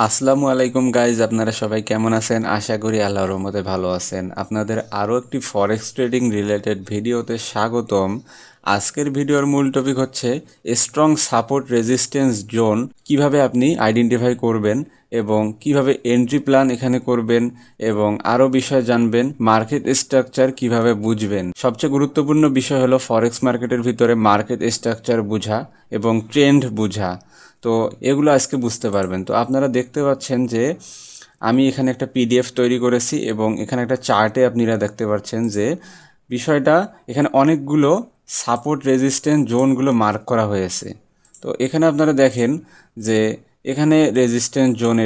আসসালামু আলাইকুম গাইজ, আপনারা সবাই কেমন আছেন? আশা করি আল্লাহর রহমতে ভালো আছেন। আপনাদের আরও একটি ফরেক্স ট্রেডিং রিলেটেড ভিডিওতে স্বাগতম। আজকের ভিডিওর মূল টপিক হচ্ছে স্ট্রং সাপোর্ট রেজিস্ট্যান্স জোন কিভাবে আপনি আইডেন্টিফাই করবেন এবং কিভাবে এন্ট্রি প্ল্যান এখানে করবেন এবং আরও বিষয় জানবেন। মার্কেট স্ট্রাকচার কিভাবে বুঝবেন, সবচেয়ে গুরুত্বপূর্ণ বিষয় হলো ফরেক্স মার্কেটের ভিতরে মার্কেট স্ট্রাকচার বোঝা এবং ট্রেন্ড বোঝা। তো এগুলো আজকে বুঝতে পারবেন। তো আপনারা দেখতে পাচ্ছেন যে আমি এখানে একটা পিডিএফ তৈরি করেছি এবং এখানে একটা চার্টে আপনারা দেখতে পাচ্ছেন যে বিষয়টা এখানে অনেকগুলো সাপোর্ট রেজিস্ট্যান্স জোনগুলো মার্ক করা হয়েছে। তো এখানে আপনারা দেখেন যে এখানে রেজিস্ট্যান্স জোন,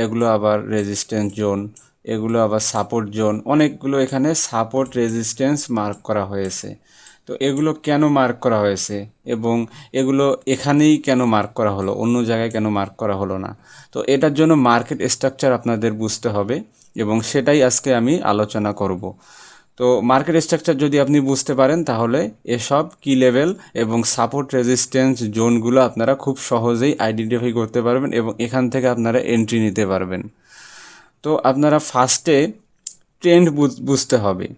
এগুলো আবার রেজিস্ট্যান্স জোন, এগুলো আবার সাপোর্ট জোন, অনেকগুলো এখানে সাপোর্ট রেজিস্ট্যান্স মার্ক করা হয়েছে। তো এগুলো কেন মার্ক করা হয়েছে এবং এগুলো এখানেই কেন মার্ক করা হলো, অন্য জায়গায় কেন মার্ক করা হলো না? তো এটার জন্য মার্কেট স্ট্রাকচার আপনাদের বুঝতে হবে এবং সেটাই আজকে আমি আলোচনা করব। তো মার্কেট স্ট্রাকচার যদি আপনি বুঝতে পারেন তাহলে এসব কি লেভেল এবং সাপোর্ট রেজিস্ট্যান্স জোনগুলো আপনারা খুব সহজেই আইডেন্টিফাই করতে পারবেন এবং এখান থেকে আপনারা এন্ট্রি নিতে পারবেন। তো আপনারা ফার্স্টে ট্রেন্ড বুঝতে হবে।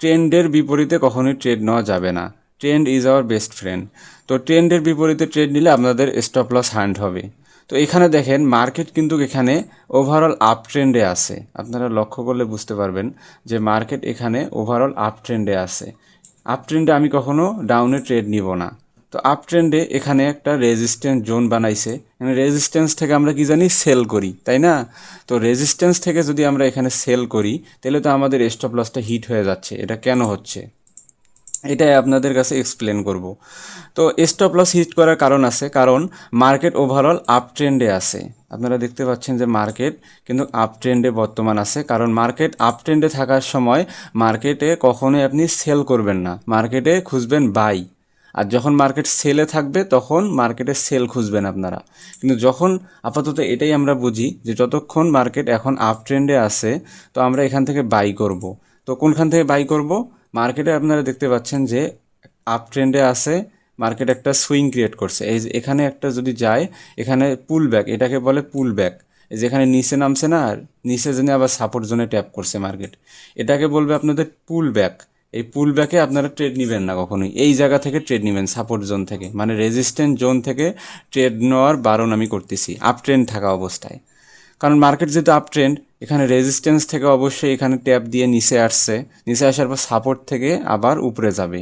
ট্রেন্ডের বিপরীতে কখনোই ট্রেড নেওয়া যাবে না। Trend is our best friend. তো ট্রেন্ডের বিপরীতে ট্রেড নিলে আপনাদের স্টপ লস হান্ট হবে। তো এখানে দেখেন মার্কেট কিন্তু এখানে ওভারঅল আপ ট্রেন্ডে আছে। আপনারা লক্ষ্য করলে বুঝতে পারবেন যে মার্কেট এখানে ওভারঅল আপ ট্রেন্ডে আছে। আপ ট্রেন্ডে আমি কখনো ডাউনে ট্রেড নিব না। তো আপ ট্রেন্ডে এখানে একটা রেজিস্ট্যান্স জোন বানাইছে। এখানে রেজিস্ট্যান্স থেকে আমরা কি জানি, সেল করি, তাই না? তো রেজিস্ট্যান্স থেকে যদি আমরা এখানে সেল করি তাহলে তো আমাদের স্টপ লসটা হিট হয়ে যাচ্ছে। এটা কেন হচ্ছে এটাই আপনাদের কাছে এক্সপ্লেন করব। তো স্টপ লস হিট করার কারণ আছে, কারণ মার্কেট ওভারঅল আপ ট্রেন্ডে আছে। আপনারা দেখতে পাচ্ছেন যে মার্কেট কিন্তু আপ ট্রেন্ডে বর্তমান আছে। কারণ মার্কেট আপ ট্রেন্ডে থাকার সময় মার্কেটে কখনোই আপনি সেল করবেন না, মার্কেটে খুঁজবেন বাই। আর যখন মার্কেট সেলে থাকবে তখন মার্কেটে সেল খুঁজবেন আপনারা। কিন্তু যখন আপাতত এটাই আমরা বুঝি যে যতক্ষণ মার্কেট এখন আপ ট্রেন্ডে আছে তো আমরা এখান থেকে বাই করব। তো কোনখান থেকে বাই করব? মার্কেটে আপনারা দেখতে পাচ্ছেন যে আপ ট্রেন্ডে আছে, মার্কেট একটা সুইং ক্রিয়েট করছে। এই যে এখানে একটা যদি যায়, এখানে পুল ব্যাক, এটাকে বলে পুল ব্যাক। এই যেখানে নিচে নামছে না, আর নিচে জেনে আবার সাপোর্ট জোনে ট্যাপ করছে মার্কেট, এটাকে বলবে আপনাদের পুল ব্যাক। এই পুল ব্যাকে আপনারা ট্রেড নেবেন না কখনোই। এই জায়গা থেকে ট্রেড নেবেন, সাপোর্ট জোন থেকে, মানে রেজিস্ট্যান্স জোন থেকে ট্রেড নেওয়ার বারণ আমি করতেছি আপ ট্রেন্ড থাকা অবস্থায়। কারণ মার্কেট যেহেতু আপ ট্রেন্ড, এখানে রেজিস্ট্যান্স থেকে অবশ্যই এখানে ট্যাপ দিয়ে নিচে আসছে, নিচে আসার পর সাপোর্ট থেকে আবার উপরে যাবে।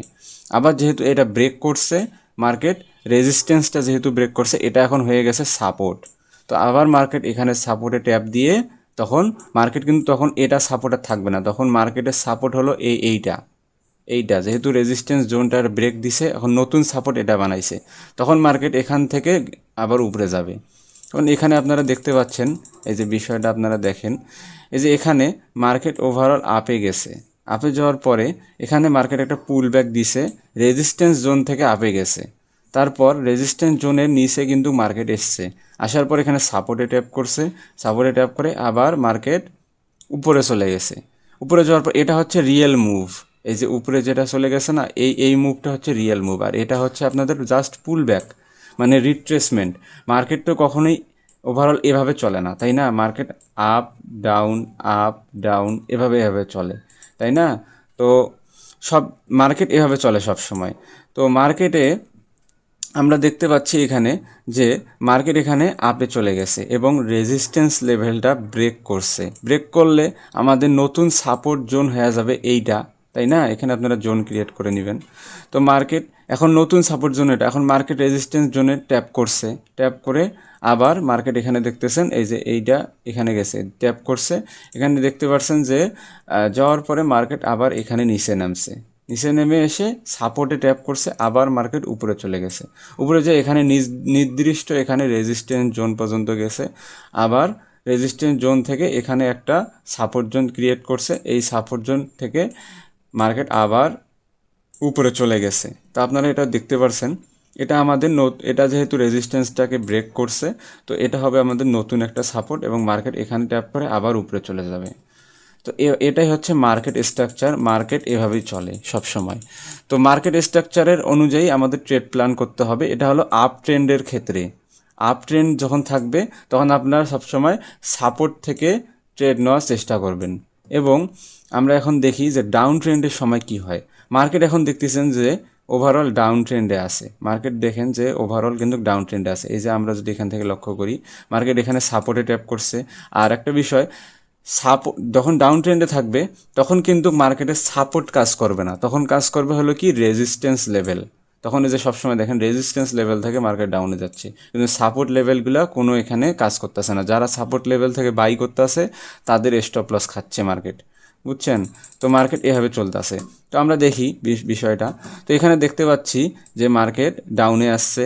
আবার যেহেতু এটা ব্রেক করছে মার্কেট, রেজিস্ট্যান্সটা যেহেতু ব্রেক করছে, এটা এখন হয়ে গেছে সাপোর্ট। তো আবার মার্কেট এখানে সাপোর্টে ট্যাপ দিয়ে তখন মার্কেট কিন্তু তখন এটা সাপোর্টে থাকবে না, তখন মার্কেটের সাপোর্ট হলো এইটা এইটা যেহেতু রেজিস্ট্যান্স জোনটার ব্রেক দিছে, এখন নতুন সাপোর্ট এটা বানাইছে, তখন মার্কেট এখান থেকে আবার উপরে যাবে। তখন এখানে আপনারা দেখতে পাচ্ছেন এই যে বিষয়টা আপনারা দেখেন, এই যে এখানে মার্কেট ওভারঅল আপে গেছে। আপে যাওয়ার পরে এখানে মার্কেট একটা পুল ব্যাক দিছে, রেজিস্ট্যান্স জোন থেকে আপে গেছে। তারপর রেজিস্ট্যান্স জোনের নিচে কিন্তু মার্কেট এসছে, আসার পর এখানে সাপোর্টে ট্যাপ করছে, সাপোর্টে ট্যাপ করে আবার মার্কেট উপরে চলে গেছে। উপরে যাওয়ার পর এটা হচ্ছে রিয়েল মুভ। এই যে উপরে যেটা চলে গেছে না, এই মুভটা হচ্ছে রিয়েল মুভ, আর এটা হচ্ছে আপনাদের জাস্ট পুল ব্যাক, মানে রিট্রেসমেন্ট। মার্কেট তো কখনোই ওভারঅল এভাবে চলে না, তাই না? মার্কেট আপ ডাউন এভাবে এভাবে চলে, তাই না? তো সব মার্কেট এভাবে চলে সব সময়। তো মার্কেটে আমরা দেখতে পাচ্ছি এখানে যে মার্কেট এখানে আপে চলে গেছে এবং রেজিস্ট্যান্স লেভেলটা ব্রেক করছে। ব্রেক করলে আমাদের নতুন সাপোর্ট জোন হয়ে যাবে এইটা, তাই না? এখানে আপনারা জোন ক্রিয়েট করে নেবেন। তো মার্কেট এখন নতুন সাপোর্ট জোন, এটা এখন মার্কেট রেজিস্ট্যান্স জোনে ট্যাপ করছে, ট্যাপ করে আবার মার্কেট এখানে দেখতেছেন এই যে এইটা এখানে গেছে, ট্যাপ করছে, এখানে দেখতে পাচ্ছেন যে যাওয়ার পরে মার্কেট আবার এখানে নিচে নামছে, নিচে নেমে এসে সাপোর্টে ট্যাপ করছে, আবার মার্কেট উপরে চলে গেছে। উপরে যে এখানে নির্দিষ্ট এখানে রেজিস্ট্যান্স জোন পর্যন্ত গেছে, আবার রেজিস্ট্যান্স জোন থেকে এখানে একটা সাপোর্ট জোন ক্রিয়েট করছে, এই সাপোর্ট জোন থেকে মার্কেট আবার উপরে চলে গেছে। তো আপনারা এটা দেখতে পারছেন, এটা আমাদের এটা যেহেতু রেজিস্ট্যান্সটাকে ব্রেক করছে, তো এটা হবে আমাদের নতুন একটা সাপোর্ট এবং মার্কেট এখানে ট্যাপ করে আবার উপরে চলে যাবে। তো এটাই হচ্ছে মার্কেট স্ট্রাকচার। মার্কেট এভাবেই চলে সব সময়। তো মার্কেট স্ট্রাকচারের অনুযায়ী আমাদের ট্রেড প্ল্যান করতে হবে। এটা হলো আপ ট্রেন্ডের ক্ষেত্রে। আপ ট্রেন্ড যখন থাকবে তখন আপনারা সবসময় সাপোর্ট থেকে ট্রেড নেওয়ার চেষ্টা করবেন। এবং আমরা এখন দেখি যে ডাউন ট্রেন্ডের সময় কি হয়। মার্কেট এখন দেখতেছেন যে ওভারঅল ডাউন ট্রেন্ডে আছে। মার্কেট দেখেন যে ওভারঅল কিন্তু ডাউন ট্রেন্ডে আছে। এই যে আমরা যদি এখান থেকে লক্ষ্য করি, মার্কেট এখানে সাপোর্টে ট্যাপ করছে। আর একটা বিষয়, যখন ডাউন ট্রেন্ডে থাকবে তখন কিন্তু মার্কেটে সাপোর্ট কাজ করবে না, তখন কাজ করবে হলো কি রেজিস্ট্যান্স লেভেল। তখন এই যে সবসময় দেখেন রেজিস্ট্যান্স লেভেল থেকে মার্কেট ডাউনে যাচ্ছে, কিন্তু সাপোর্ট লেভেলগুলো কোনো এখানে কাজ করতেছে না। যারা সাপোর্ট লেভেল থেকে বাই করতেছে তাদের স্টপ লস খাচ্ছে মার্কেট, বুঝছেন? তো মার্কেট এভাবে চলতেছে। তো আমরা দেখি বিষয়টা। তো এখানে দেখতে পাচ্ছি যে মার্কেট ডাউনে আসছে,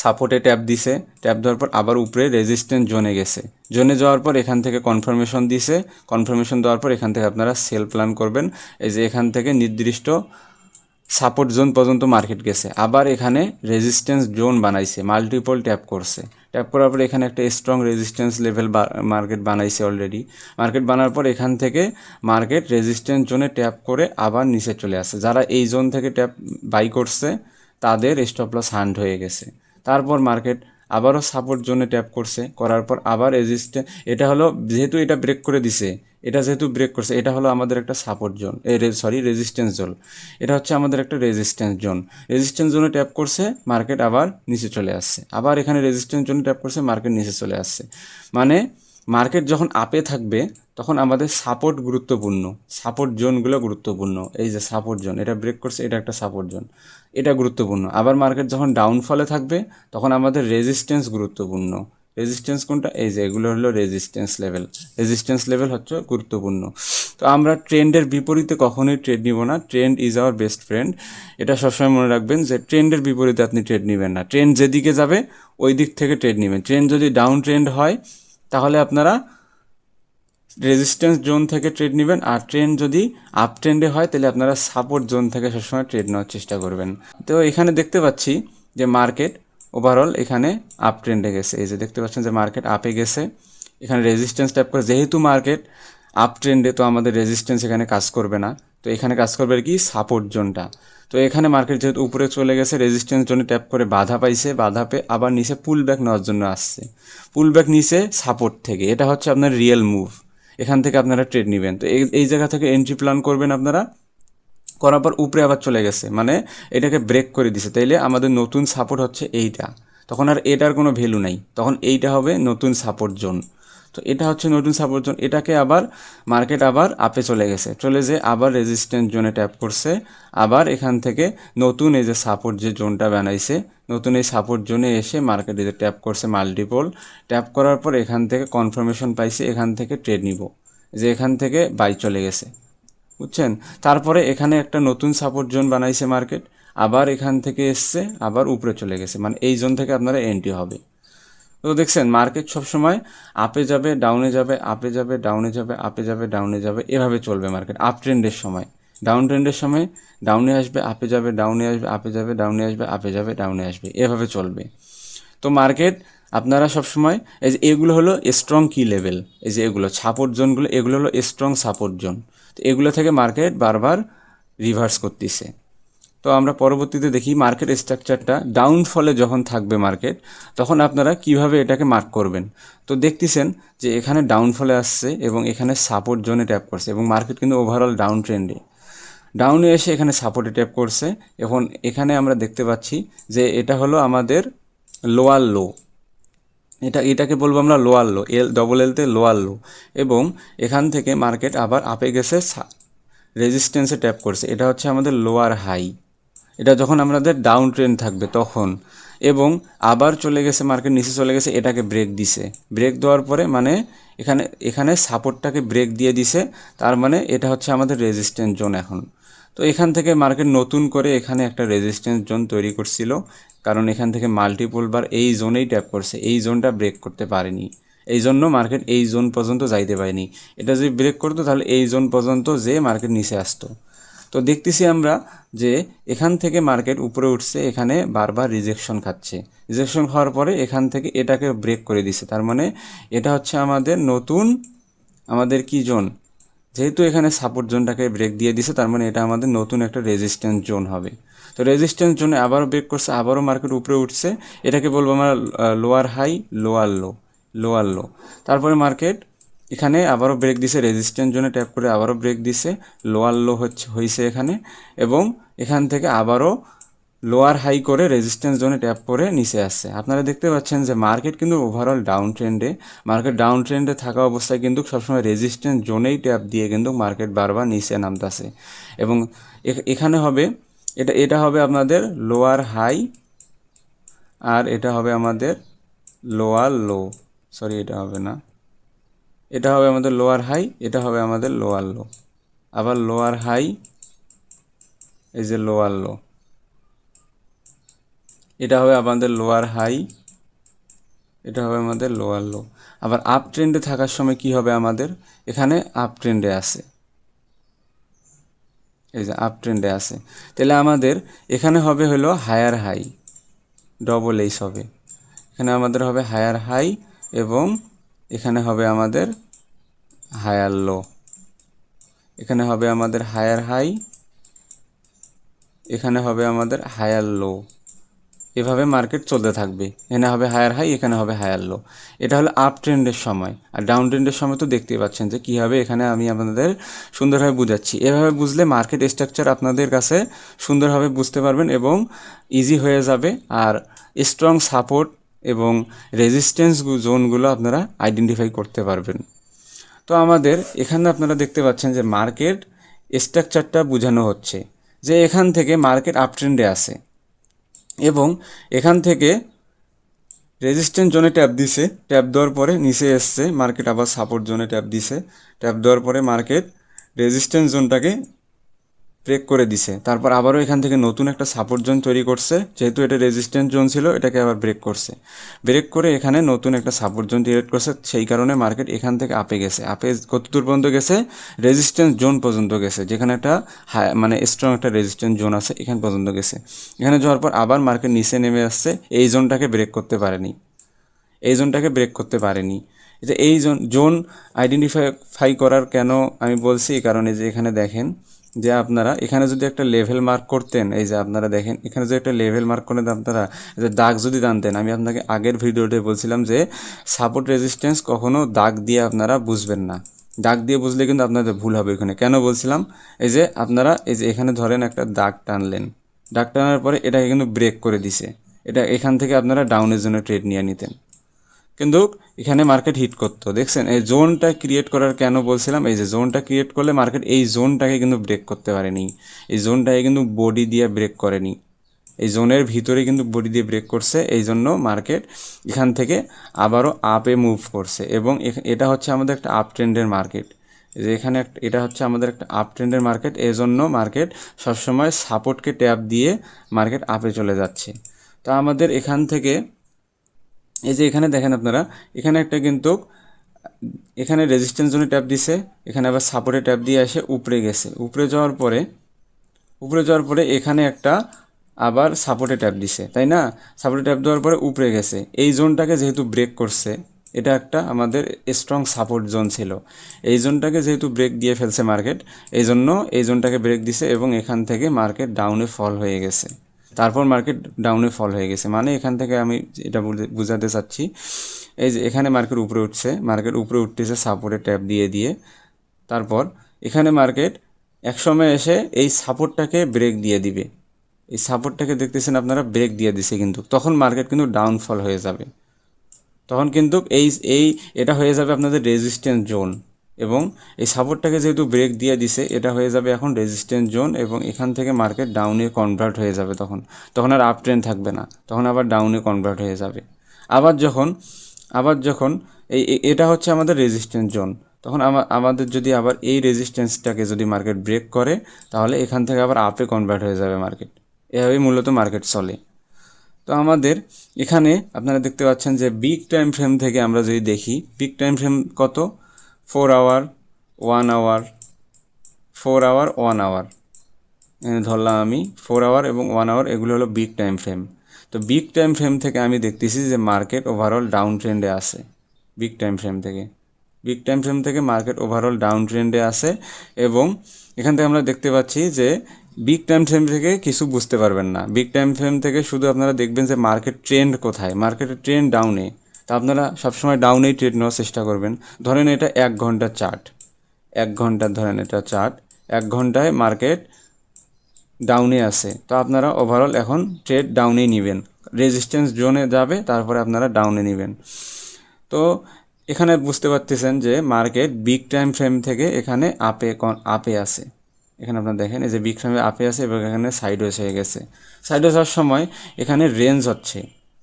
সাপোর্টে ট্যাপ দিছে, ট্যাপ দেওয়ার পর আবার উপরে রেজিস্ট্যান্স জোনে গেছে, জোনে যাওয়ার পর এখান থেকে কনফার্মেশন দিছে, কনফার্মেশন দেওয়ার পর এখান থেকে আপনারা সেল প্ল্যান করবেন। এই যে এখান থেকে নির্দিষ্ট সাপোর্ট জোন পর্যন্ত মার্কেট গেছে, আবার এখানে রেজিস্ট্যান্স জোন বানাইছে, মাল্টিপল ট্যাপ করছে, ট্যাপ করার পর এখানে একটা স্ট্রং রেজিস্ট্যান্স লেভেল মার্কেট বানাইছে অলরেডি। মার্কেট বানার পর এখান থেকে মার্কেট রেজিস্ট্যান্স জোনে ট্যাপ করে আবার নিচে চলে আসছে। যারা এই জোন থেকে ট্যাপ বাই করছে তাদের স্টপ লস হান্ড হয়ে গেছে। তারপর মার্কেট আবারও সাপোর্ট জোনে ট্যাপ করছে, করার পর আবার রেজিস্ট্যান্স, এটা হলো যেহেতু এটা ব্রেক করে দিছে, এটা যেহেতু ব্রেক করছে, এটা হলো আমাদের একটা সাপোর্ট জোন, রেজিস্ট্যান্স জোন। এটা হচ্ছে আমাদের একটা রেজিস্ট্যান্স জোন। রেজিস্ট্যান্স জোনে ট্যাপ করছে, মার্কেট আবার নিচে চলে আসছে, আবার এখানে রেজিস্ট্যান্স জোনে ট্যাপ করছে, মার্কেট নিচে চলে আসছে। মানে মার্কেট যখন আপে থাকবে তখন আমাদের সাপোর্ট গুরুত্বপূর্ণ, সাপোর্ট জোনগুলো গুরুত্বপূর্ণ। এই যে সাপোর্ট জোন, এটা ব্রেক করছে, এটা একটা সাপোর্ট জোন, এটা গুরুত্বপূর্ণ। আবার মার্কেট যখন ডাউনফলে থাকবে তখন আমাদের রেজিস্ট্যান্স গুরুত্বপূর্ণ। রেজিস্ট্যান্স কোনটা? এই যে এগুলো হলো রেজিস্ট্যান্স লেভেল। রেজিস্ট্যান্স লেভেল হচ্ছে গুরুত্বপূর্ণ। তো আমরা ট্রেন্ডের বিপরীতে কখনোই ট্রেড নিব না। Trend is our best friend. এটা সবসময় মনে রাখবেন যে ট্রেন্ডের বিপরীতে আপনি ট্রেড নেবেন না। ট্রেন্ড যেদিকে যাবে ওই দিক থেকে ট্রেড নেবেন। ট্রেন্ড যদি ডাউন ট্রেন্ড হয় তাহলে আপনারা রেজিস্ট্যান্স জোন থেকে ট্রেড নেবেন, আর ট্রেন্ড যদি আপ ট্রেন্ডে হয় তাহলে আপনারা সাপোর্ট জোন থেকে সবসময় ট্রেড নেওয়ার চেষ্টা করবেন। তো এখানে দেখতে পাচ্ছি যে মার্কেট ওভারঅল এখানে আপ ট্রেন্ডে গেছে। এই যে দেখতে পাচ্ছেন যে মার্কেট আপে গেছে, এখানে রেজিস্ট্যান্স ট্যাপ করে, যেহেতু মার্কেট আপ ট্রেন্ডে তো আমাদের রেজিস্ট্যান্স এখানে কাজ করবে না, তো এখানে কাজ করবে কি সাপোর্ট জোনটা। তো এখানে মার্কেট যেহেতু উপরে চলে গেছে, রেজিস্ট্যান্স জোনে ট্যাপ করে বাধা পাইছে, বাধা পেয়ে আবার নিচে পুল ব্যাক নেওয়ার জন্য আসছে, পুল ব্যাক নিচে সাপোর্ট থেকে। এটা হচ্ছে আপনার রিয়েল মুভ, এখান থেকে আপনারা ট্রেড নেবেন। তো এই জায়গা থেকে এন্ট্রি প্ল্যান করবেন আপনারা, করার পর উপরে আবার চলে গেছে, মানে এটাকে ব্রেক করে দিছে, তাইলে আমাদের নতুন সাপোর্ট হচ্ছে এইটা। তখন আর এটার কোনো ভ্যালু নাই, তখন এইটা হবে নতুন সাপোর্ট জোন। তো এটা হচ্ছে নতুন সাপোর্ট জোন। এটাকে আবার মার্কেট আবার আপে চলে গেছে, চলে যে আবার রেজিস্ট্যান্স জোনে ট্যাপ করছে, আবার এখান থেকে নতুন এই যে সাপোর্ট যে জোনটা বানাইছে, নতুন এই সাপোর্ট জোনে এসে মার্কেট এই যে ট্যাপ করছে মাল্টিপল, ট্যাপ করার পর এখান থেকে কনফার্মেশন পাইছে, এখান থেকে ট্রেড নিব, যে এখান থেকে বাই চলে গেছে, বুঝছেন? তারপরে এখানে একটা নতুন সাপোর্ট জোন বানাইছে মার্কেট, আবার এখান থেকে এসছে, আবার উপরে চলে গেছে, মানে এই জোন থেকে আপনারা এন্ট্রি হবে। তো দেখছেন মার্কেট সবসময় আপে যাবে ডাউনে যাবে, আপে যাবে ডাউনে যাবে, আপে যাবে ডাউনে যাবে, এভাবে চলবে মার্কেট। আপ ট্রেন্ডের সময়, ডাউন ট্রেন্ডের সময় ডাউনে আসবে, আপে যাবে, ডাউনে আসবে, আপে যাবে, ডাউনে আসবে, আপে যাবে, ডাউনে আসবে, এভাবে চলবে। তো মার্কেট আপনারা সবসময় এই যে এগুলো হলো স্ট্রং কি লেভেল, এই যে এগুলো সাপোর্ট জোনগুলো, এগুলো হলো স্ট্রং সাপোর্ট জোন। তো এগুলো থেকে মার্কেট বারবার রিভার্স করতেছে। তো আমরা পরবর্তীতে দেখি মার্কেট স্ট্রাকচারটা ডাউনফলে যখন থাকবে মার্কেট, তখন আপনারা কিভাবে এটাকে মার্ক করবেন। তো দেখতেছেন যে এখানে ডাউনফলে আসছে এবং এখানে সাপোর্ট জোনে ট্যাপ করছে, এবং মার্কেট কিন্তু ওভারঅল ডাউন ট্রেন্ডে, ডাউনে এসে এখানে সাপোর্টে ট্যাপ করছে। এখন এখানে আমরা দেখতে পাচ্ছি যে এটা হলো আমাদের লোয়ার লো, এটাকে বলবো আমরা লোয়ার লো, এলতে লোয়ার লো। এবং এখান থেকে মার্কেট আবার আপে গেছে, রেজিস্ট্যান্সে ট্যাপ করছে, এটা হচ্ছে আমাদের লোয়ার হাই। এটা যখন আমাদের ডাউন ট্রেন্ড থাকবে তখন, এবং আবার চলে গেছে মার্কেট নিচে চলে গেছে, এটাকে ব্রেক দিছে, ব্রেক দেওয়ার পরে মানে এখানে সাপোর্টটাকে ব্রেক দিয়ে দিছে, তার মানে এটা হচ্ছে আমাদের রেজিস্ট্যান্স জোন এখন। তো এখান থেকে মার্কেট নতুন করে এখানে একটা রেজিস্ট্যান্স জোন তৈরি করছিল, কারণ এখান থেকে মাল্টিপল বার এই জোনেই ট্যাপ করছে, এই জোনটা ব্রেক করতে পারেনি, এই জন্য মার্কেট এই জোন পর্যন্ত যাইতে পারেনি। এটা যদি ব্রেক করতো তাহলে এই জোন পর্যন্ত যে মার্কেট নিচে আসতো। তো দেখতেছি আমরা যে এখান থেকে মার্কেট উপরে উঠছে, এখানে বারবার রিজেকশন খাচ্ছে, রিজেকশন খাওয়ার পরে এখান থেকে এটাকে ব্রেক করে দিছে, তার মানে এটা হচ্ছে আমাদের নতুন, আমাদের কি জোন, যেহেতু এখানে সাপোর্ট জোনটাকে ব্রেক দিয়ে দিছে, তার মানে এটা আমাদের নতুন একটা রেজিস্ট্যান্স জোন হবে। তো রেজিস্ট্যান্স জোনে আবারও ব্রেক করছে, আবারও মার্কেট উপরে উঠছে, এটাকে বলবো আমরা lower high lower low, lower low. তারপরে মার্কেট এখানে আবারও ব্রেক দিছে, রেজিস্ট্যান্স জোনে ট্যাপ করে আবারও ব্রেক দিছে, লোয়ার লো হয়েছে এখানে, এবং এখান থেকে আবারও লোয়ার হাই করে রেজিস্ট্যান্স জোনে ট্যাপ করে নিচে আসছে। আপনারা দেখতে পাচ্ছেন যে মার্কেট কিন্তু ওভারঅল ডাউন ট্রেন্ডে, মার্কেট ডাউন ট্রেন্ডে থাকা অবস্থায় কিন্তু সবসময় রেজিস্ট্যান্স জোনেই ট্যাপ দিয়ে কিন্তু মার্কেট বারবার নিচে নামতেছে। এবং এখানে হবে এটা হবে আপনাদের লোয়ার হাই, আর এটা হবে আমাদের লোয়ার লো, সরি এটা হবে না, এটা হবে আমাদের লোয়ার হাই, এটা হবে আমাদের লোয়ার লো, আবার লোয়ার হাই, এই যে লোয়ার লো, এটা হবে আমাদের লোয়ার হাই, এটা হবে আমাদের লোয়ার লো। আবার আপ ট্রেন্ডে থাকার সময় কি হবে আমাদের, এখানে আপ ট্রেন্ডে আছে, এই যে আপ ট্রেন্ডে আছে, তাহলে আমাদের এখানে হবে হলো হায়ার হাই, ডবল এইচ হবে, এখানে আমাদের হবে হায়ার হাই, এবং এখানে হবে আমাদের হায়ার লো, এখানে হবে আমাদের হায়ার হাই, এখানে হবে আমাদের হায়ার লো। এভাবে মার্কেট চলতে থাকবে, এখানে হবে হায়ার হাই, এখানে হবে হায়ার লো। এটা হলো আপ ট্রেন্ডের সময়। আর ডাউন ট্রেন্ডের সময় তো দেখতেই পাচ্ছেন যে কী হবে, এখানে আমি আপনাদের সুন্দরভাবে বুঝাচ্ছি। এভাবে বুঝলে মার্কেট স্ট্রাকচার আপনাদের কাছে সুন্দরভাবে বুঝতে পারবেন এবং ইজি হয়ে যাবে। আর স্ট্রং সাপোর্ট এবং রেজিস্ট্যান্স জোনগুলো আপনারা আইডেন্টিফাই করতে পারবেন। তো আমাদের এখানে আপনারা দেখতে পাচ্ছেন যে মার্কেট স্ট্রাকচারটা বোঝানো হচ্ছে যে এখান থেকে মার্কেট আপ ট্রেন্ডে আছে, এবং এখান থেকে রেজিস্ট্যান্স জোনে ট্যাপ দিছে, ট্যাপ দেওয়ার পরে নিচে এসছে, মার্কেট আবার সাপোর্ট জোনে ট্যাপ দিছে, ট্যাপ দেওয়ার পরে মার্কেট রেজিস্ট্যান্স জোনটাকে ব্রেক করে দিছে, তারপর আবারও এখান থেকে নতুন একটা সাপোর্ট জোন তৈরি করছে, যেহেতু এটা রেজিস্ট্যান্স জোন ছিল এটাকে আবার ব্রেক করছে, ব্রেক করে এখানে নতুন একটা সাপোর্ট জোন ক্রিয়েট করছে, সেই কারণে মার্কেট এখান থেকে আপে গেছে, আপে কতদূর পর্যন্ত গেছে, রেজিস্ট্যান্স জোন পর্যন্ত গেছে, যেখানে একটা মানে স্ট্রং একটা রেজিস্ট্যান্স জোন আছে এখান পর্যন্ত গেছে। এখানে যাওয়ার পর আবার মার্কেট নিচে নেমে আসছে, এই জোনটাকে ব্রেক করতে পারেনি, এই জোনটাকে ব্রেক করতে পারেনি। যে এই জোন আইডেন্টিফাই করার কেন আমি বলছি, এই কারণে যে এখানে দেখেন যে আপনারা এখানে যদি একটা লেভেল মার্ক করতেন, এই যে আপনারা দেখেন এখানে যদি একটা লেভেল মার্ক করে আপনারা যে দাগ যদি টানতেন, আমি আপনাকে আগের ভিডিওতে বলছিলাম যে সাপোর্ট রেজিস্ট্যান্স কখনো দাগ দিয়ে আপনারা বুঝবেন না, দাগ দিয়ে বুঝলে কিন্তু আপনাদের ভুল হবে। এখানে কেন বলছিলাম, এই যে আপনারা এই যে এখানে ধরেন একটা দাগ টানলেন, দাগ টানার পরে এটাকে কিন্তু ব্রেক করে দিছে, এটা এখান থেকে আপনারা ডাউনের জন্য ট্রেড নিয়ে নিতেন, কিন্তু এখানে মার্কেট হিট করতো। দেখছেন এই জোনটা ক্রিয়েট করার কেন বলছিলাম, এই যে জোনটা ক্রিয়েট করলে মার্কেট এই জোনটাকে কিন্তু ব্রেক করতে পারেনি, এই জোনটাকে কিন্তু বডি দিয়ে ব্রেক করেনি, এই জোনের ভিতরে কিন্তু বডি দিয়ে ব্রেক করছে, এই জন্য মার্কেট এখান থেকে আবারও আপে মুভ করছে, এবং এটা হচ্ছে আমাদের একটা আপ ট্রেন্ডের মার্কেট, যে এখানে এটা হচ্ছে আমাদের একটা আপ ট্রেন্ডের মার্কেট, এই জন্য মার্কেট সবসময় সাপোর্টকে ট্যাপ দিয়ে মার্কেট আপে চলে যাচ্ছে। তো আমাদের এখান থেকে এই যে এখানে দেখেন আপনারা, এখানে একটা কিন্তু এখানে রেজিস্ট্যান্স জোনে ট্যাপ দিছে, এখানে আবার সাপোর্টে ট্যাপ দিয়ে এসে উপরে গেছে, উপরে যাওয়ার পরে এখানে একটা আবার সাপোর্টে ট্যাপ দিছে, তাই না, সাপোর্টে ট্যাপ দেওয়ার পরে উপরে গেছে, এই জোনটাকে যেহেতু ব্রেক করছে, এটা একটা আমাদের স্ট্রং সাপোর্ট জোন ছিল, এই জোনটাকে যেহেতু ব্রেক দিয়ে ফেলছে মার্কেট, এই জন্য এই জোনটাকে ব্রেক দিছে, এবং এখান থেকে মার্কেট ডাউনে ফল হয়ে গেছে, তারপর মার্কেট ডাউনে ফল হয়ে গেছে। মানে এখান থেকে আমি এটা বুঝাতে চাচ্ছি, এই যে এখানে মার্কেট উপরে উঠছে, মার্কেট উপরে উঠতেছে সাপোর্টে ট্যাপ দিয়ে দিয়ে, তারপর এখানে মার্কেট একসময় এসে এই সাপোর্টটাকে ব্রেক দিয়ে দিবে, এই সাপোর্টটাকে দেখতেছেন আপনারা ব্রেক দিয়ে দিছে, কিন্তু তখন মার্কেট কিন্তু ডাউনফল হয়ে যাবে, তখন কিন্তু এই এটা হয়ে যাবে আপনাদের রেজিস্ট্যান্স জোন, এবং এই সাপোর্টটাকে যেহেতু ব্রেক দিয়ে দিছে এটা হয়ে যাবে এখন রেজিস্ট্যান্স জোন, এবং এখান থেকে মার্কেট ডাউনে কনভার্ট হয়ে যাবে, তখন আর আপ ট্রেন্ড থাকবে না, তখন আবার ডাউনে কনভার্ট হয়ে যাবে। আবার যখন এটা হচ্ছে আমাদের রেজিস্ট্যান্স জোন, তখন আমাদের যদি আবার এই রেজিস্ট্যান্সটাকে যদি মার্কেট ব্রেক করে, তাহলে এখান থেকে আবার আপে কনভার্ট হয়ে যাবে মার্কেট, এভাবেই মূলত মার্কেট চলে। তো আমাদের এখানে আপনারা দেখতে পাচ্ছেন যে বিগ টাইম ফ্রেম থেকে আমরা যদি দেখি, বিগ টাইম ফ্রেম কত, 4 আওয়ার, 1 আওয়ার, 4 আওয়ার, 1 আওয়ার, ধরলাম আমি 4 আওয়ার এবং 1 আওয়ার, এগুলো হলো বিগ টাইম ফ্রেম। তো বিগ টাইম ফ্রেম থেকে আমি দেখতেছি যে মার্কেট ওভারঅল ডাউন ট্রেন্ডে আছে, বিগ টাইম ফ্রেম থেকে বিগ টাইম ফ্রেম থেকে মার্কেট ওভারঅল ডাউন ট্রেন্ডে আছে এবং এখান থেকে আমরা দেখতে পাচ্ছি যে বিগ টাইম ফ্রেম থেকে কিছু বুঝতে পারবেন না। বিগ টাইম ফ্রেম থেকে শুধু আপনারা দেখবেন যে মার্কেট ট্রেন্ড কোথায়, মার্কেটের ট্রেন্ড ডাউনে। তা আপনারা সবসময় ডাউনেই ট্রেড নেওয়ার চেষ্টা করবেন। ধরেন এটা 1 ঘন্টার চার্ট, 1 ঘন্টার ধরেন এটা চার্ট, 1 ঘন্টায় মার্কেট ডাউনে আছে। তো আপনারা ওভারঅল এখন ট্রেড ডাউনেই নেবেন, রেজিস্ট্যান্স জোনে যাবে, তারপরে আপনারা ডাউনে নেবেন। তো এখানে বুঝতে পারতেছেন যে মার্কেট বিগ টাইম ফ্রেম থেকে এখানে আপে আছে। এখানে আপনারা দেখেন এই যে বিগ ফ্রেমে আপে আছে এবং এখানে সাইডওয়েজ হয়ে গেছে। সাইডওয়েজ হওয়ার সময় এখানে রেঞ্জ হচ্ছে,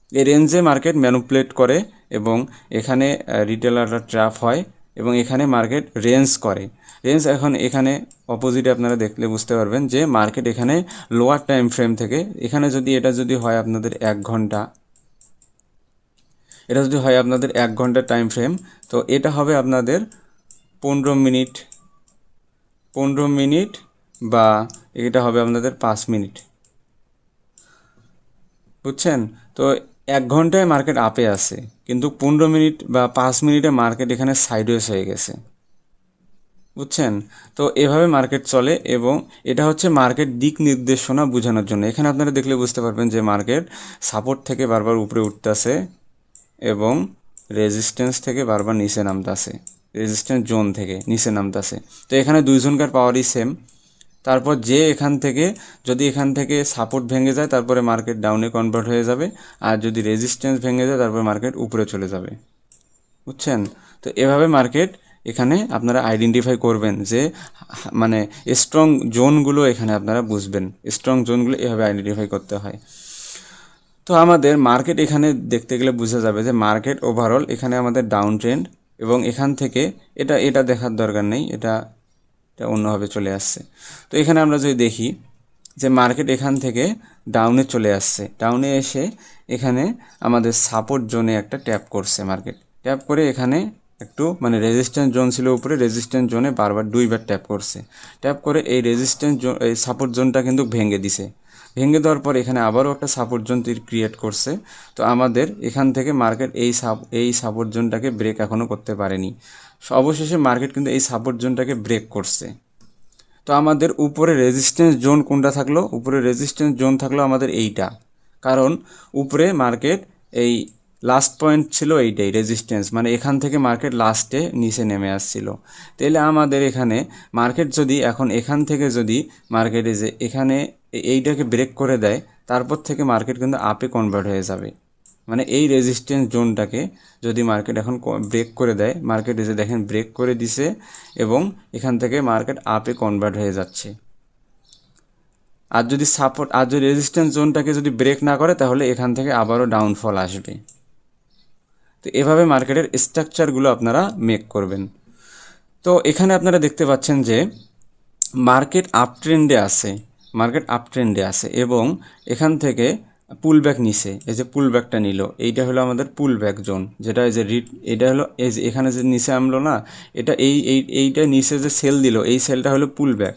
এই রেঞ্জে মার্কেট ম্যানুপুলেট করে এবং এখানে রিটেলাররা ট্র্যাপ হয় এবং এখানে মার্কেট রেঞ্জ করে। রেঞ্জ এখন এখানে অপোজিটে আপনারা দেখলে বুঝতে পারবেন যে মার্কেট এখানে লোয়ার টাইম ফ্রেম থেকে এখানে এটা যদি হয় আপনাদের 1 ঘন্টা, এটা যদি হয় আপনাদের 1 ঘন্টার টাইম ফ্রেম, তো এটা হবে আপনাদের 15 মিনিট, 15 মিনিট বা এটা হবে আপনাদের 5 মিনিট, বুঝছেন? তো 1 ঘন্টায় মার্কেট আপে আছে, কিন্তু 15 মিনিট বা 5 মিনিটে মার্কেট এখানে সাইডওয়েজ হয়ে গেছে, বুঝছেন? তো এভাবে মার্কেট চলে এবং এটা হচ্ছে মার্কেট দিক নির্দেশনা বোঝানোর জন্য। এখানে আপনারা দেখলে বুঝতে পারবেন যে মার্কেট সাপোর্ট থেকে বারবার উপরে উঠতেছে এবং রেজিস্ট্যান্স থেকে বারবার নিচে নামতেছে, রেজিস্ট্যান্স জোন থেকে নিচে নামতেছে। তো এখানে দুইজনকার পাওয়ারই সেম। তারপর যে এখান থেকে যদি এখান থেকে সাপোর্ট ভেঙে যায় তারপরে মার্কেট ডাউনে কনভার্ট হয়ে যাবে, আর যদি রেজিস্ট্যান্স ভেঙে যায় তারপরে মার্কেট উপরে চলে যাবে, বুঝছেন? তো এভাবে মার্কেট এখানে আপনারা আইডেন্টিফাই করবেন যে মানে স্ট্রং জোনগুলো এখানে আপনারা বুঝবেন, স্ট্রং জোনগুলো এভাবে আইডেন্টিফাই করতে হয়। তো আমাদের মার্কেট এখানে দেখতে গেলে বোঝা যাবে যে মার্কেট ওভারঅল এখানে আমাদের ডাউন ট্রেন্ড এবং এখান থেকে এটা দেখার দরকার নেই, এটা অন্যভাবে চলে আসছে। তো এখানে আমরা যদি দেখি যে মার্কেট এখান থেকে ডাউনে চলে আসছে, ডাউনে এসে এখানে আমাদের সাপোর্ট জোনে একটা ট্যাপ করছে, মার্কেট ট্যাপ করে এখানে একটু মানে রেজিস্ট্যান্স জোন ছিল উপরে, রেজিস্ট্যান্স জোনে বারবার 2বার ট্যাপ করছে। ট্যাপ করে এই রেজিস্ট্যান্স জোন এই সাপোর্ট জোনটা কিন্তু ভেঙে দিছে। ভেঙে দেওয়ার পর এখানে আবারও একটা সাপোর্ট জোন ক্রিয়েট করছে। তো আমাদের এখান থেকে মার্কেট এই সাপোর্ট জোনটাকে ব্রেক এখনও করতে পারেনি। অবশেষে মার্কেট কিন্তু এই সাপোর্ট জোনটাকে ব্রেক করছে। তো আমাদের উপরে রেজিস্ট্যান্স জোন কোনটা থাকলো? উপরে রেজিস্ট্যান্স জোন থাকলো আমাদের এইটা, কারণ উপরে মার্কেট এই লাস্ট পয়েন্ট ছিল এইটাই রেজিস্ট্যান্স, মানে এখান থেকে মার্কেট লাস্টে নিচে নেমে আসছিল। তাহলে আমাদের এখানে মার্কেট যদি এখন এখান থেকে যদি মার্কেটে যে এখানে এইটাকে ব্রেক করে দেয়, তারপর থেকে মার্কেট কিন্তু আপে কনভার্ট হয়ে যাবে। মানে এই রেজিস্ট্যান্স জোনটাকে যদি মার্কেট এখন ব্রেক করে দেয়, মার্কেট এসে দেখেন ব্রেক করে দিছে এবং এখান থেকে মার্কেট আপে কনভার্ট হয়ে যাচ্ছে। আর যদি রেজিস্ট্যান্স জোনটাকে যদি ব্রেক না করে তাহলে এখান থেকে আবারও ডাউনফল আসবে। তো এভাবে মার্কেটের স্ট্রাকচারগুলো আপনারা মেক করবেন। তো এখানে আপনারা দেখতে পাচ্ছেন যে মার্কেট আপট্রেন্ডে আছে এবং এখান থেকে পুল ব্যাক নিছে, এই যে পুল ব্যাকটা নিল, এইটা হলো আমাদের পুল ব্যাক জোন, যেটা এই যে এইটা হলো এই যে এখানে যে নিচে নামলো না, এটা এইটা নিচে যে সেল দিল, এই সেলটা হলো পুল ব্যাক।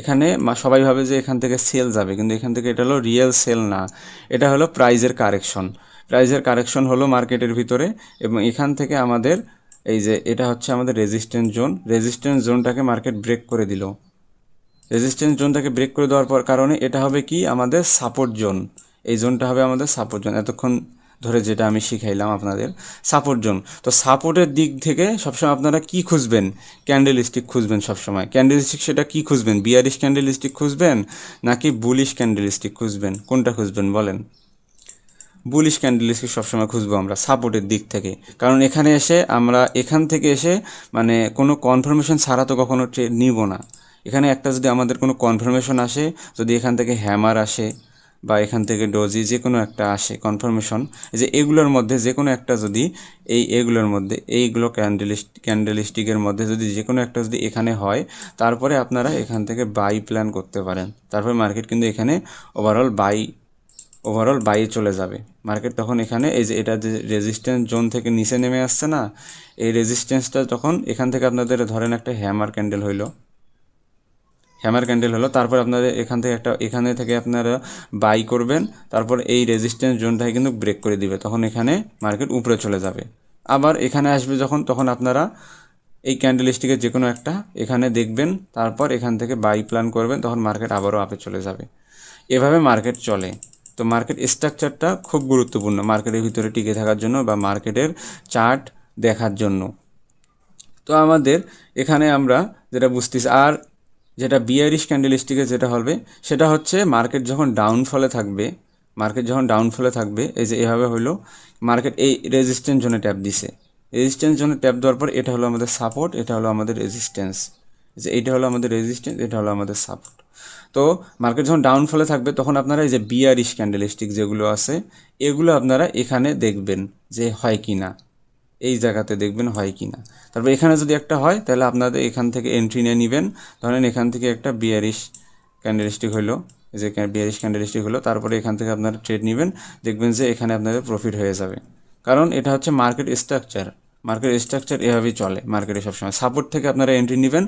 এখানে সবাই ভাবে যে এখান থেকে সেল যাবে, কিন্তু এখান থেকে এটা হলো রিয়েল সেল না, এটা হলো প্রাইজের কারেকশন হলো মার্কেটের ভিতরে। এবং এখান থেকে আমাদের এই যে এটা হচ্ছে আমাদের রেজিস্ট্যান্স জোনটাকে মার্কেট ব্রেক করে দিল। রেজিস্ট্যান্স জোনটাকে ব্রেক করে দেওয়ার পর কারণে এটা হবে কি আমাদের সাপোর্ট জোন, এই জোনটা হবে আমাদের সাপোর্ট জোন, এতক্ষণ ধরে যেটা আমি শিখাইলাম আপনাদের সাপোর্ট জোন। তো সাপোর্টের দিক থেকে সবসময় আপনারা কি খুঁজবেন? ক্যান্ডেলস্টিক খুঁজবেন সবসময়। ক্যান্ডেলস্টিক সেটা কি খুঁজবেন? বিয়ারিশ ক্যান্ডেলস্টিক খুঁজবেন নাকি বুলিশ ক্যান্ডেলস্টিক খুঁজবেন? কোনটা খুঁজবেন বলেন? বুলিশ ক্যান্ডেলস্টিক সবসময় খুঁজবো আমরা সাপোর্টের দিক থেকে, কারণ এখান থেকে এসে মানে কোনো কনফার্মেশন ছাড়া তো কখনো ট্রেড নিব না। এখানে একটা যদি আমাদের কোনো কনফার্মেশন আসে, যদি এখান থেকে হ্যামার আসে বা এখান থেকে ডোজি যে কোনো একটা আসে কনফার্মেশন, যে এগুলোর মধ্যে যে কোনো একটা যদি এগুলোর মধ্যে এইগুলো ক্যান্ডেলস্টিকের মধ্যে যদি যে কোনো একটা যদি এখানে হয়, তারপরে আপনারা এখান থেকে বাই প্ল্যান করতে পারেন। তারপরে মার্কেট কিন্তু এখানে ওভারঅল বাইয়ে চলে যাবে মার্কেট। তখন এখানে এই যে এটা যে রেজিস্ট্যান্স জোন থেকে নিচে নেমে আসছে না, এই রেজিস্ট্যান্সটা যখন এখান থেকে আপনাদের ধরেন একটা হ্যামার ক্যান্ডেল হলো, তারপর আপনাদের এখানে থেকে আপনারা বাই করবেন, তারপর এই রেজিস্ট্যান্স জোনটাকে কিন্তু ব্রেক করে দিবে, তখন এখানে মার্কেট উপরে চলে যাবে। আবার এখানে আসবে যখন, তখন আপনারা এই ক্যান্ডেলস্টিকের যে কোনো একটা এখানে দেখবেন, তারপর এখান থেকে বাই প্ল্যান করবেন, তখন মার্কেট আবারও আপে চলে যাবে। এভাবে মার্কেট চলে। তো মার্কেট স্ট্রাকচারটা খুব গুরুত্বপূর্ণ মার্কেটের ভিতরে টিকে থাকার জন্য বা মার্কেটের চার্ট দেখার জন্য। তো আমাদের এখানে আমরা যেটা বুঝতেছি, আর যেটা বিয়ারিশ ক্যান্ডেলস্টিকে যেটা হবে সেটা হচ্ছে মার্কেট যখন ডাউনফলে থাকবে, এই যে এভাবে হলো মার্কেট এই রেজিস্ট্যান্স জোনে ট্যাপ দিছে, রেজিস্ট্যান্স জোনে ট্যাপ দেওয়ার পর এটা হলো আমাদের সাপোর্ট, এটা হলো আমাদের রেজিস্ট্যান্স, যে এইটা হলো আমাদের রেজিস্ট্যান্স, এটা হলো আমাদের সাপোর্ট। তো মার্কেট যখন ডাউনফলে থাকবে তখন আপনারা এই যে বিয়ারিশ ক্যান্ডেলস্টিক যেগুলো আছে এগুলো আপনারা এখানে দেখবেন যে হয় কি না, এই জায়গাতে দেখবেন হয় কি না। তারপর এখানে যদি একটা হয় তাহলে আপনাদের এখান থেকে এন্ট্রি নিয়ে নেবেন। ধরেন এখান থেকে একটা বিয়ারিশ ক্যান্ডেলস্টিক হলো, এই যে বিয়ারিশ ক্যান্ডেলস্টিক হলো, তারপরে এখান থেকে আপনারা ট্রেড নেবেন, দেখবেন যে এখানে আপনাদের প্রফিট হয়ে যাবে। কারণ এটা হচ্ছে মার্কেট স্ট্রাকচার এভাবেই চলে মার্কেটে সবসময়। সাপোর্ট থেকে আপনারা এন্ট্রি নেবেন,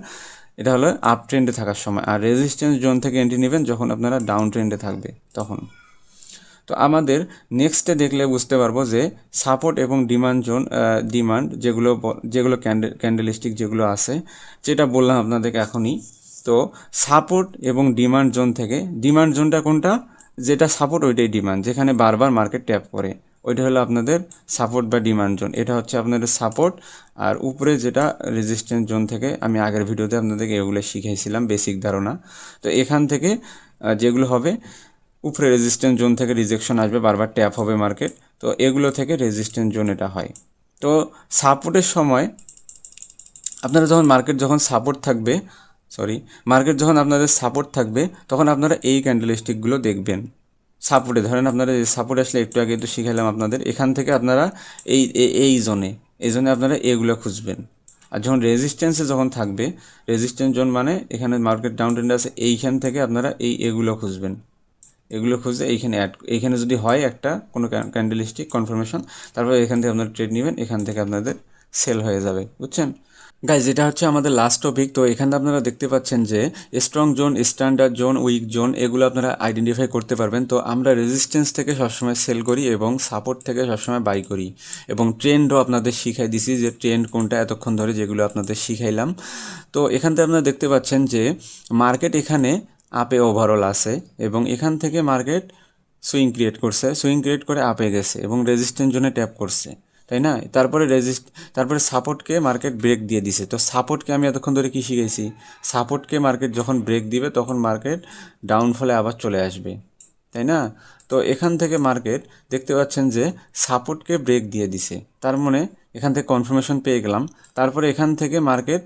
এটা হলো আপ ট্রেন্ডে থাকার সময়, আর রেজিস্ট্যান্স জোন থেকে এন্ট্রি নেবেন যখন আপনারা ডাউন ট্রেন্ডে থাকবে তখন। তো আমাদের নেক্সটে দেখলে বুঝতে পারবো যে সাপোর্ট এবং ডিমান্ড জোন, যেগুলো ক্যান্ডেলস্টিক যেগুলো আছে, যেটা বললাম আপনাদেরকে এখনই। তো সাপোর্ট এবং ডিমান্ড জোন থেকে, ডিমান্ড জোনটা কোনটা, যেটা সাপোর্ট ওইটাই ডিমান্ড, যেখানে বারবার মার্কেট ট্যাপ করে, ওইটা হলো আপনাদের সাপোর্ট বা ডিমান্ড জোন। এটা হচ্ছে আপনাদের সাপোর্ট। আর উপরে যেটা রেজিস্ট্যান্স জোন থেকে, আমি আগের ভিডিওতে আপনাদেরকে এগুলো শিখাইছিলাম বেসিক ধারণা। তো এখান থেকে যেগুলো হবে, উপরে রেজিস্ট্যান্স জোন থেকে রিজেকশন আসবে, বারবার ট্যাপ হবে মার্কেট, তো এগুলো থেকে রেজিস্ট্যান্স জোন এটা হয়। তো সাপোর্টের সময় আপনারা যখন মার্কেট যখন আপনাদের সাপোর্ট থাকবে তখন আপনারা এই ক্যান্ডেলস্টিকগুলো দেখবেন। সাপোর্টে ধরেন আপনারা সাপোর্ট আসলে একটু আগে তো শিখাইলাম আপনাদের, এখান থেকে আপনারা এই জোনে আপনারা এগুলো খুঁজবেন। আর যখন রেজিস্ট্যান্সে যখন থাকবে, রেজিস্ট্যান্স জোন মানে এখানে মার্কেট ডাউন ট্রেন্ডে আছে, এইখান থেকে আপনারা এগুলো খুঁজবেন। এগুলো খুঁজে এইখানে যদি হয় একটা কোনো ক্যান্ডেলস্টিক কনফার্মেশন, তারপর এখান থেকে আপনারা ট্রেড নেবেন, এখান থেকে আপনাদের সেল হয়ে যাবে, বুঝছেন গাইজ। এটা হচ্ছে আমাদের লাস্ট টপিক। তো এখানে আপনারা দেখতে পাচ্ছেন যে strong zone, standard zone, week zone এগুলো আপনারা আইডেন্টিফাই করতে পারবেন। তো আমরা রেজিস্ট্যান্স থেকে সবসময় সেল করি এবং সাপোর্ট থেকে সবসময় বাই করি, এবং ট্রেন্ডও আপনাদের শিখাই দিছি যে ট্রেন্ড কোনটা এতক্ষণ ধরে, যেগুলো আপনাদের শিখাইলাম। তো এখান থেকে আপনারা দেখতে পাচ্ছেন যে মার্কেট এখানে আপে ওভারঅল আছে, এবং এখান থেকে মার্কেট সুইং ক্রিয়েট করে আপে গেছে এবং রেজিস্ট্যান্স জোনে ট্যাপ করছে, তাই না? তারপরে সাপোর্টকে মার্কেট ব্রেক দিয়ে দিছে। তো সাপোর্টকে আমি এতক্ষণ ধরে কী শিখেছি, সাপোর্টকে মার্কেট যখন ব্রেক দিবে তখন মার্কেট ডাউনফলে আবার চলে আসবে, তাই না? তো এখান থেকে মার্কেট দেখতে পাচ্ছেন যে সাপোর্টকে ব্রেক দিয়ে দিছে, তার মানে এখান থেকে কনফার্মেশন পেয়ে গেলাম। তারপরে এখান থেকে মার্কেট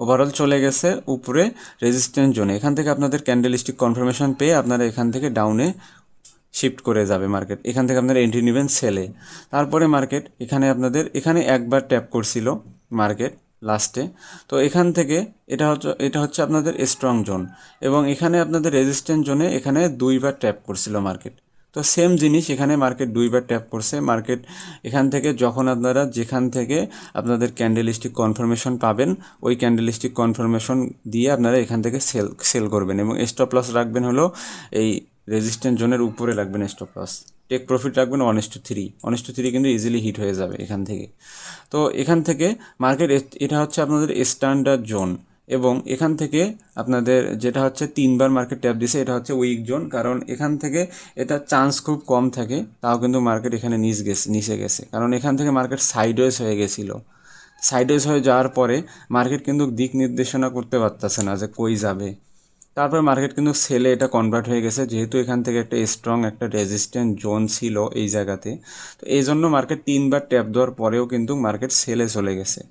ওভারঅল চলে গেছে উপরে রেজিস্ট্যান্স জোনে, এখান থেকে আপনাদের ক্যান্ডেলস্টিক কনফার্মেশন পেয়ে আপনারা এখান থেকে ডাউনে শিফট করে যাবে মার্কেট, এখান থেকে আপনারা এন্ট্রি নেবেন সেলে। তারপরে মার্কেট এখানে একবার ট্যাপ করছিল মার্কেট লাস্টে। তো এখান থেকে এটা হচ্ছে আপনাদের স্ট্রং জোন, এবং এখানে আপনাদের রেজিস্ট্যান্স জোনে এখানে দুইবার ট্যাপ করছিল মার্কেট। তো সেম জিনিস এখানে মার্কেট দুইবার ট্যাপ করছে মার্কেট। এখান থেকে যখন আপনারা যেখান থেকে আপনাদের ক্যান্ডেলস্টিক কনফার্মেশন পাবেন, ওই ক্যান্ডেলস্টিক কনফার্মেশন দিয়ে আপনারা এখান থেকে সেল করবেন, এবং স্টপ লস রাখবেন হলো এই রেজিস্ট্যান্স জোনের উপরে রাখবেন স্টপ লস। টেক প্রফিট রাখবেন 1:3 কিন্তু ইজিলি হিট হয়ে যাবে এখান থেকে। তো এখান থেকে মার্কেট এটা হচ্ছে আপনাদের স্ট্যান্ডার্ড জোন, এবং এখান থেকে আপনাদের যেটা হচ্ছে 3বার মার্কেট ট্যাপ দিছে, এটা হচ্ছে উইক জোন, কারণ এখান থেকে এটা চান্স খুব কম থাকে, তাও কিন্তু মার্কেট এখানে নিচে গেছে, কারণ এখান থেকে মার্কেট সাইডওয়েজ হয়ে গেছিলো। সাইডওয়েজ হয়ে যাওয়ার পরে মার্কেট কিন্তু দিক নির্দেশনা করতে পারতেছে না যে কই যাবে। তারপর মার্কেট কিন্তু সেলে এটা কনভার্ট হয়ে গেছে, যেহেতু এখান থেকে একটা স্ট্রং একটা রেজিস্ট্যান্ট জোন ছিল এই জায়গাতে। তো এই জন্য মার্কেট 3বার ট্যাপ দেওয়ার পরেও কিন্তু মার্কেট সেলে চলে গেছে।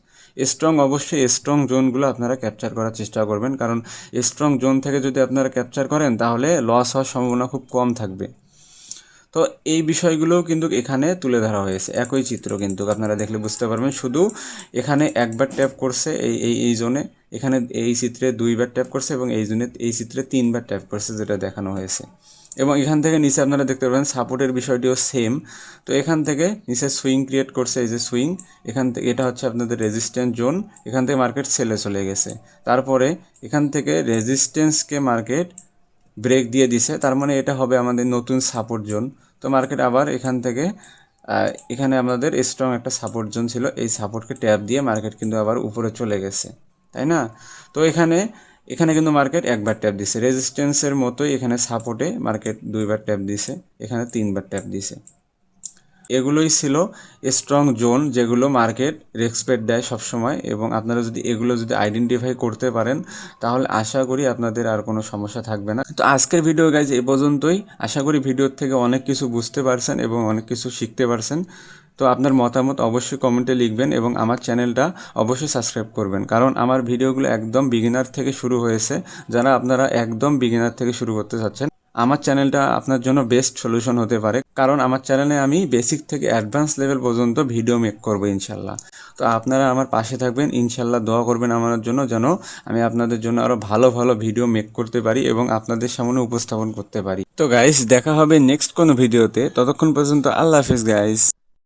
অবশ্যই স্ট্রং জোনগুলো আপনারা ক্যাপচার করার চেষ্টা করবেন, কারণ স্ট্রং জোন থেকে যদি আপনারা ক্যাপচার করেন তাহলে লস হওয়ার সম্ভাবনা খুব কম থাকবে। তো এই বিষয়গুলোও কিন্তু এখানে তুলে ধরা হয়েছে, একই চিত্র কিন্তু আপনারা দেখলে বুঝতে পারবেন। শুধু এখানে একবার ট্যাপ করছে এই জোনে, এখানে এই চিত্রে 2বার ট্যাপ করছে, এবং এই চিত্রে 3বার ট্যাপ করছে, যেটা দেখানো হয়েছে। এবং এখান থেকে নিচে আপনারা দেখতে পাবেন সাপোর্টের বিষয়টিও সেম। তো এখান থেকে নিচে সুইং ক্রিয়েট করছে, এই যে সুইং, এখান থেকে এটা হচ্ছে আপনাদের রেজিস্ট্যান্স জোন, এখান থেকে মার্কেট সেলে চলে গেছে। তারপরে এখান থেকে রেজিস্ট্যান্সকে মার্কেট ব্রেক দিয়ে দিছে, তার মানে এটা হবে আমাদের নতুন সাপোর্ট জোন। তো মার্কেট আবার এখান থেকে এখানে আমাদের স্ট্রং একটা সাপোর্ট জোন ছিল, এই সাপোর্টকে ট্যাপ দিয়ে মার্কেট কিন্তু আবার উপরে চলে গেছে, তাই না? তো এখানে এখানে কিন্তু মার্কেট একবার ট্যাপ দিছে, রেজিস্ট্যান্সের মতোই এখানে সাপোর্টে মার্কেট 2বার ট্যাপ দিছে, এখানে 3বার ট্যাপ দিছে। এগুলোই ছিল স্ট্রং জোন যেগুলো মার্কেট রেসপেক্ট দেয় সবসময়, এবং আপনারা যদি এগুলো যদি আইডেন্টিফাই করতে পারেন তাহলে আশা করি আপনাদের আর কোনো সমস্যা থাকবে না। তো আজকের ভিডিও গাইজ এ পর্যন্তই। আশা করি ভিডিওর থেকে অনেক কিছু বুঝতে পারছেন এবং অনেক কিছু শিখতে পারছেন। তো আপনার মতামত অবশ্যই কমেন্টে লিখবেন এবং আমার চ্যানেলটা অবশ্যই সাবস্ক্রাইব করবেন, কারণ আমার ভিডিওগুলো একদম বিগিনার থেকে শুরু হয়েছে। যারা আপনারা একদম বিগিনার থেকে শুরু করতে চাচ্ছেন, আমার চ্যানেলটা আপনার জন্য বেস্ট সলিউশন হতে পারে, কারণ আমার চ্যানেলে আমি বেসিক থেকে অ্যাডভান্স লেভেল পর্যন্ত ভিডিও মেক করবো ইনশাল্লাহ। তো আপনারা আমার পাশে থাকবেন, ইনশাল্লাহ দোয়া করবেন আমার জন্য, যেন আমি আপনাদের জন্য আরও ভালো ভালো ভিডিও মেক করতে পারি এবং আপনাদের সামনে উপস্থাপন করতে পারি। তো গাইস, দেখা হবে নেক্সট কোনো ভিডিওতে, ততক্ষণ পর্যন্ত আল্লাহ হাফিজ গাইস।